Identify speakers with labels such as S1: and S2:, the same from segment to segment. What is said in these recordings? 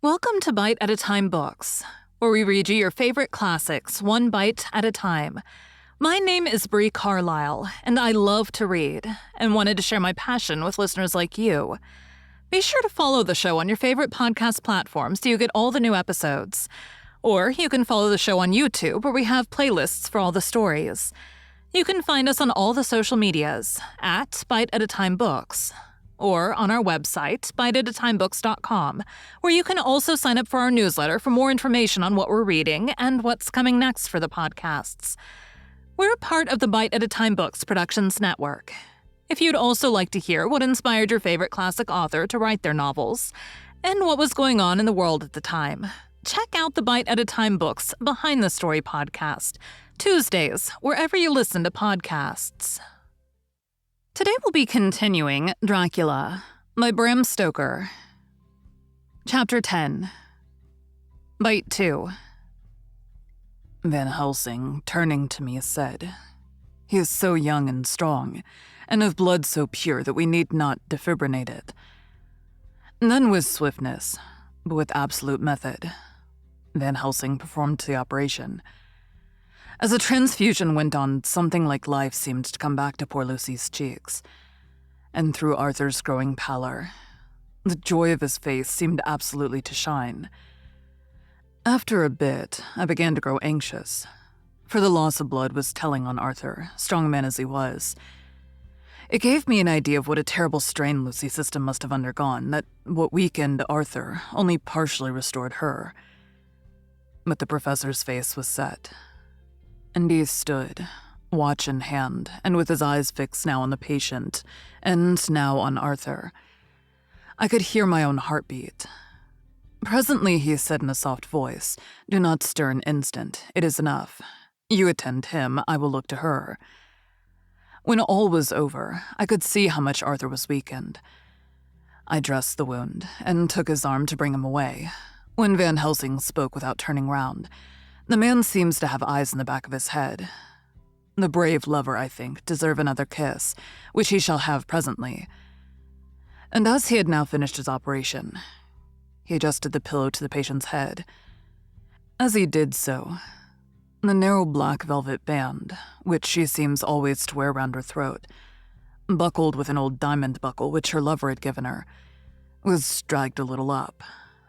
S1: Welcome to Bite at a Time Books, where we read you your favorite classics one bite at a time. My name is Bree Carlile, and I love to read, and wanted to share my passion with listeners like you. Be sure to follow the show on your favorite podcast platforms so you get all the new episodes. Or you can follow the show on YouTube, where we have playlists for all the stories. You can find us on all the social medias at Bite at a Time Books, or on our website, biteatatimebooks.com, where you can also sign up for our newsletter for more information on what we're reading and what's coming next for the podcasts. We're part of the Bite at a Time Books Productions Network. If you'd also like to hear what inspired your favorite classic author to write their novels, and what was going on in the world at the time, check out the Bite at a Time Books Behind the Story podcast, Tuesdays, wherever you listen to podcasts. Today we'll be continuing Dracula by Bram Stoker. Chapter 10. Bite 2. Van Helsing, turning to me, said, "He is so young and strong, and of blood so pure that we need not defibrinate it." And then with swiftness, but with absolute method, Van Helsing performed the operation. As the transfusion went on, something like life seemed to come back to poor Lucy's cheeks, and through Arthur's growing pallor, the joy of his face seemed absolutely to shine. After a bit, I began to grow anxious, for the loss of blood was telling on Arthur, strong man as he was. It gave me an idea of what a terrible strain Lucy's system must have undergone, that what weakened Arthur only partially restored her. But the professor's face was set, and he stood, watch in hand, and with his eyes fixed now on the patient, and now on Arthur. I could hear my own heartbeat. Presently he said in a soft voice, "Do not stir an instant, it is enough. You attend him, I will look to her." When all was over, I could see how much Arthur was weakened. I dressed the wound, and took his arm to bring him away, when Van Helsing spoke without turning round. The man seems to have eyes in the back of his head. The brave lover, I think, deserve another kiss, which he shall have presently. And as he had now finished his operation, he adjusted the pillow to the patient's head. As he did so, the narrow black velvet band, which she seems always to wear round her throat, buckled with an old diamond buckle which her lover had given her, was dragged a little up,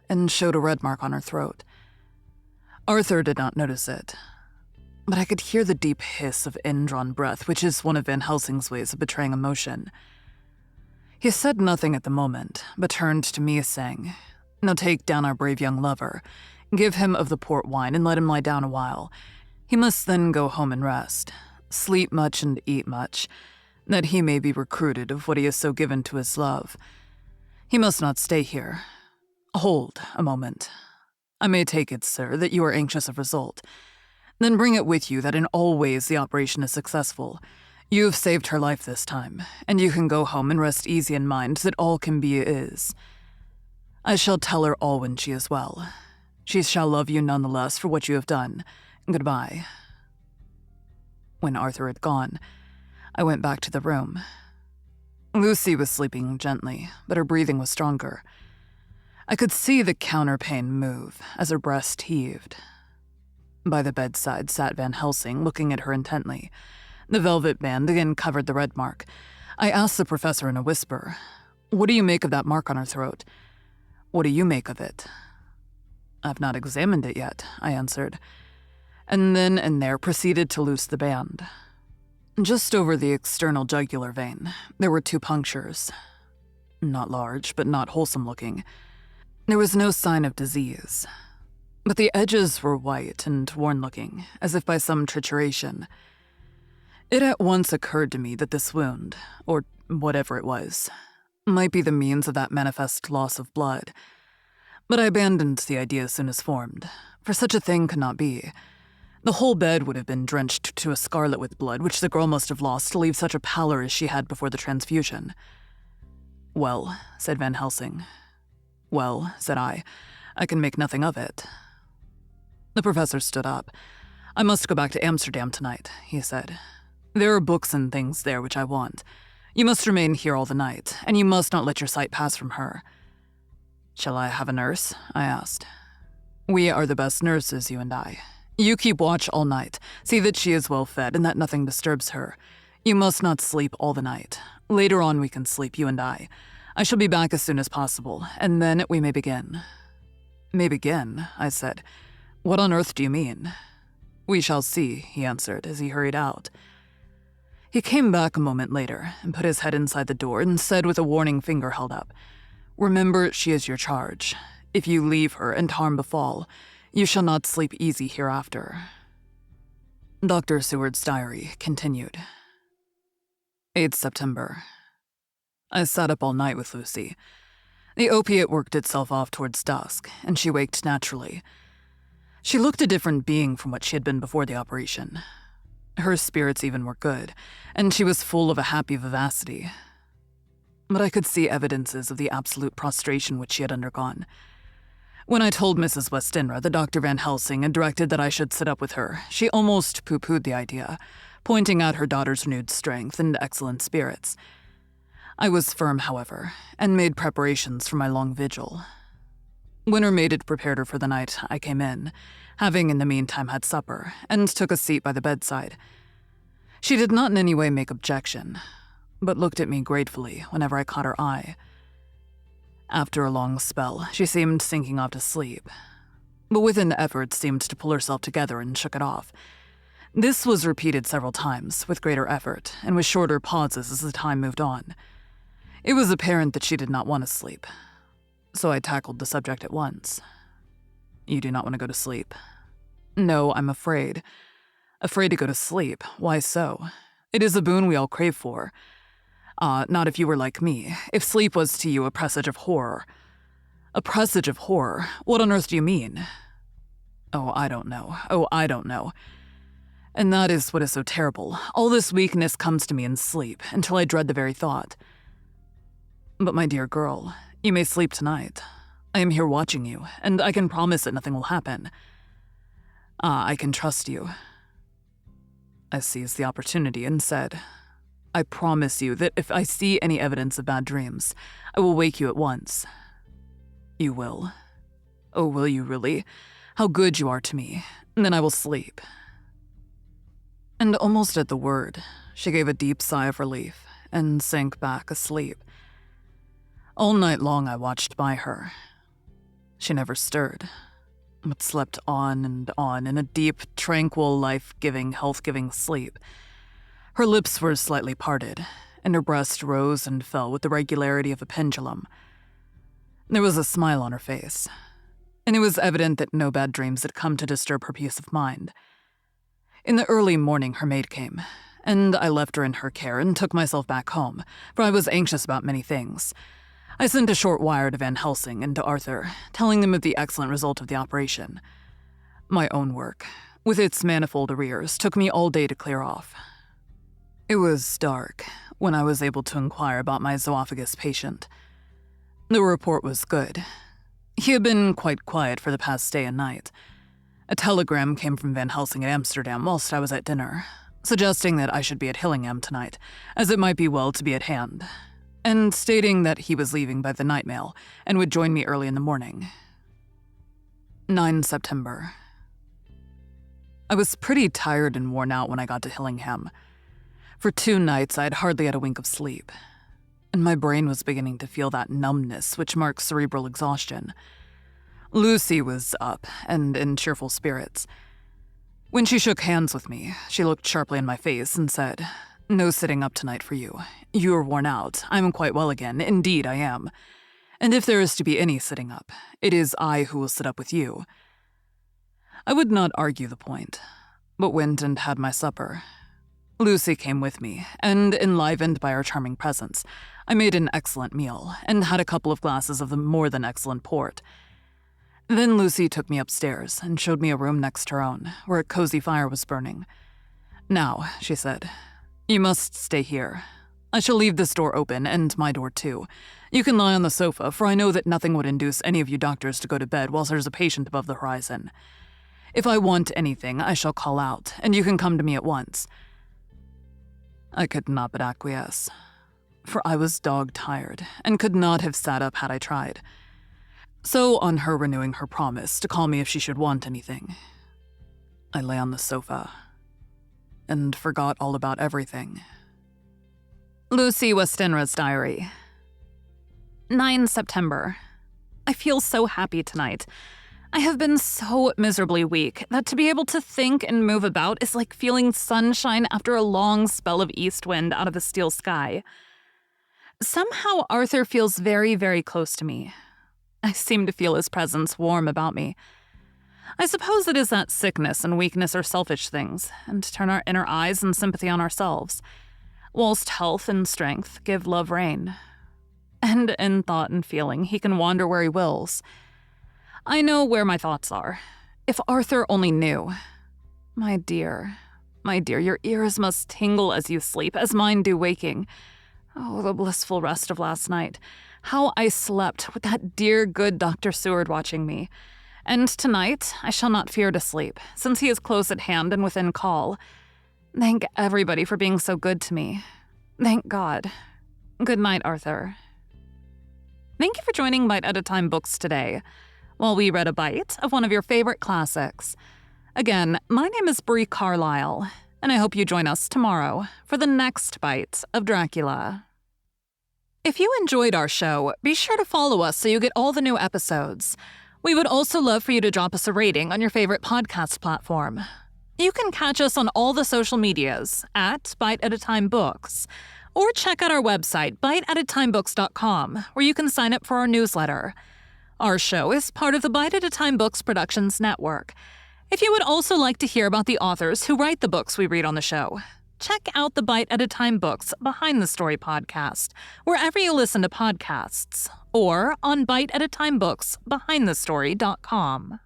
S1: and showed a red mark on her throat. Arthur did not notice it, but I could hear the deep hiss of indrawn breath, which is one of Van Helsing's ways of betraying emotion. He said nothing at the moment, but turned to me, saying, "Now take down our brave young lover, give him of the port wine, and let him lie down a while. He must then go home and rest, sleep much and eat much, that he may be recruited of what he is so given to his love. He must not stay here. Hold a moment. I may take it, sir, that you are anxious of result. Then bring it with you that in all ways the operation is successful. You have saved her life this time, and you can go home and rest easy in mind that all can be is. I shall tell her all when she is well. She shall love you none the less for what you have done. Goodbye." When Arthur had gone, I went back to the room. Lucy was sleeping gently, but her breathing was stronger. I could see the counterpane move as her breast heaved. By the bedside sat Van Helsing, looking at her intently. The velvet band again covered the red mark. I asked the professor in a whisper, "What do you make of that mark on her throat? What do you make of it?" "I've not examined it yet," I answered, and then and there proceeded to loose the band. Just over the external jugular vein, there were 2 punctures. Not large, but not wholesome looking. There was no sign of disease, but the edges were white and worn-looking, as if by some trituration. It at once occurred to me that this wound, or whatever it was, might be the means of that manifest loss of blood, but I abandoned the idea as soon as formed, for such a thing could not be. The whole bed would have been drenched to a scarlet with blood, which the girl must have lost to leave such a pallor as she had before the transfusion. "Well," said Van Helsing. "Well," said I can make nothing of it." The professor stood up. "I must go back to Amsterdam tonight," he said. "There are books and things there which I want. You must remain here all the night, and you must not let your sight pass from her." Shall I have a nurse? I asked. We are the best nurses, you and I. You keep watch all night, see that she is well fed and that nothing disturbs her. You must not sleep all the night. Later on we can sleep, you and I. I shall be back as soon as possible, and then we may begin. May begin, I said. What on earth do you mean? We shall see, he answered as he hurried out. He came back a moment later and put his head inside the door and said with a warning finger held up, Remember, she is your charge. If you leave her and harm befall, you shall not sleep easy hereafter. Dr. Seward's diary continued. 8th September. I sat up all night with Lucy. The opiate worked itself off towards dusk, and she waked naturally. She looked a different being from what she had been before the operation. Her spirits even were good, and she was full of a happy vivacity. But I could see evidences of the absolute prostration which she had undergone. When I told Mrs. Westenra that Dr. Van Helsing had directed that I should sit up with her, she almost pooh-poohed the idea, pointing out her daughter's renewed strength and excellent spirits. I was firm, however, and made preparations for my long vigil. When her maid had prepared her for the night, I came in, having in the meantime had supper, and took a seat by the bedside. She did not in any way make objection, but looked at me gratefully whenever I caught her eye. After a long spell, she seemed sinking off to sleep, but with an effort seemed to pull herself together and shook it off. This was repeated several times, with greater effort, and with shorter pauses as the time moved on. It was apparent that she did not want to sleep, so I tackled the subject at once. You do not want to go to sleep? No, I'm afraid. Afraid to go to sleep. Why so? It is a boon we all crave for. Not if you were like me. If sleep was to you a presage of horror. A presage of horror? What on earth do you mean? Oh, I don't know. And that is what is so terrible. All this weakness comes to me in sleep, until I dread the very thought. But my dear girl, you may sleep tonight. I am here watching you, and I can promise that nothing will happen. I can trust you. I seized the opportunity and said, I promise you that if I see any evidence of bad dreams, I will wake you at once. You will? Oh, will you really? How good you are to me. Then I will sleep. And almost at the word, she gave a deep sigh of relief and sank back asleep. All night long I watched by her. She never stirred, but slept on and on in a deep, tranquil, life-giving, health-giving sleep. Her lips were slightly parted, and her breast rose and fell with the regularity of a pendulum. There was a smile on her face, and it was evident that no bad dreams had come to disturb her peace of mind. In the early morning her maid came, and I left her in her care and took myself back home, for I was anxious about many things. I sent a short wire to Van Helsing and to Arthur, telling them of the excellent result of the operation. My own work, with its manifold arrears, took me all day to clear off. It was dark when I was able to inquire about my zoophagus patient. The report was good. He had been quite quiet for the past day and night. A telegram came from Van Helsing at Amsterdam whilst I was at dinner, suggesting that I should be at Hillingham tonight, as it might be well to be at hand, and stating that he was leaving by the night mail and would join me early in the morning. 9 September. I was pretty tired and worn out when I got to Hillingham. For 2 nights I had hardly had a wink of sleep, and my brain was beginning to feel that numbness which marks cerebral exhaustion. Lucy was up and in cheerful spirits. When she shook hands with me, she looked sharply in my face and said, No sitting up tonight for you. You are worn out. I am quite well again. Indeed, I am. And if there is to be any sitting up, it is I who will sit up with you. I would not argue the point, but went and had my supper. Lucy came with me, and enlivened by our charming presence, I made an excellent meal, and had a couple of glasses of the more than excellent port. Then Lucy took me upstairs and showed me a room next her own, where a cozy fire was burning. Now, she said, you must stay here. I shall leave this door open, and my door too. You can lie on the sofa, for I know that nothing would induce any of you doctors to go to bed whilst there's a patient above the horizon. If I want anything, I shall call out, and you can come to me at once. I could not but acquiesce, for I was dog-tired, and could not have sat up had I tried. So, on her renewing her promise to call me if she should want anything, I lay on the sofa and forgot all about everything. Lucy Westenra's diary. 9 September. I feel so happy tonight. I have been so miserably weak that to be able to think and move about is like feeling sunshine after a long spell of east wind out of a steel sky. Somehow Arthur feels very, very close to me. I seem to feel his presence warm about me. I suppose it is that sickness and weakness are selfish things, and turn our inner eyes and sympathy on ourselves, whilst health and strength give love reign. And in thought and feeling, he can wander where he wills. I know where my thoughts are. If Arthur only knew. My dear, your ears must tingle as you sleep, as mine do waking. Oh, the blissful rest of last night. How I slept with that dear good Dr. Seward watching me. And tonight, I shall not fear to sleep, since he is close at hand and within call. Thank everybody for being so good to me. Thank God. Good night, Arthur. Thank you for joining Bite at a Time Books today, while we read a bite of one of your favorite classics. Again, my name is Bree Carlile, and I hope you join us tomorrow for the next bite of Dracula. If you enjoyed our show, be sure to follow us so you get all the new episodes. We would also love for you to drop us a rating on your favorite podcast platform. You can catch us on all the social medias at Bite at a Time Books, or check out our website, biteatatimebooks.com, where you can sign up for our newsletter. Our show is part of the Bite at a Time Books Productions Network. If you would also like to hear about the authors who write the books we read on the show, check out the Bite at a Time Books Behind the Story podcast, wherever you listen to podcasts, or on biteatatimebooksbehindthestory.com.